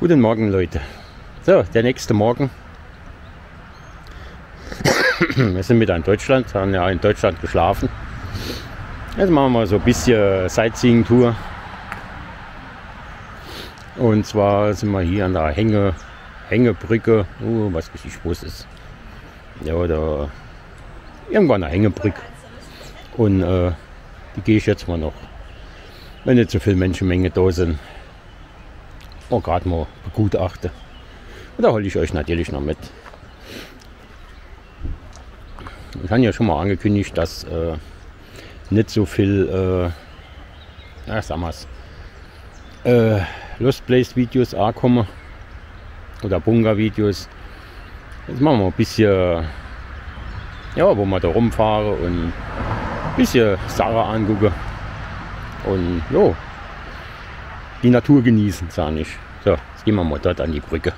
Guten Morgen, Leute. So, der nächste Morgen. Wir sind wieder in Deutschland, haben ja in Deutschland geschlafen. Jetzt machen wir so ein bisschen Sightseeing-Tour. Und zwar sind wir hier an der Hängebrücke. Was weiß ich, wo es ist. Ja, oder irgendwann eine Hängebrücke. Und die gehe ich jetzt mal noch, wenn nicht so viel Menschenmenge da sind, gerade mal begutachten. Und da hole ich euch natürlich noch mit. Ich habe ja schon mal angekündigt, dass nicht so viel LostPlaces Videos ankommen oder Bunker Videos. Jetzt machen wir ein bisschen, ja, wo wir da rumfahren und ein bisschen Sachen angucken und jo, die Natur genießen, sage ich. So, jetzt gehen wir mal dort an die Brücke.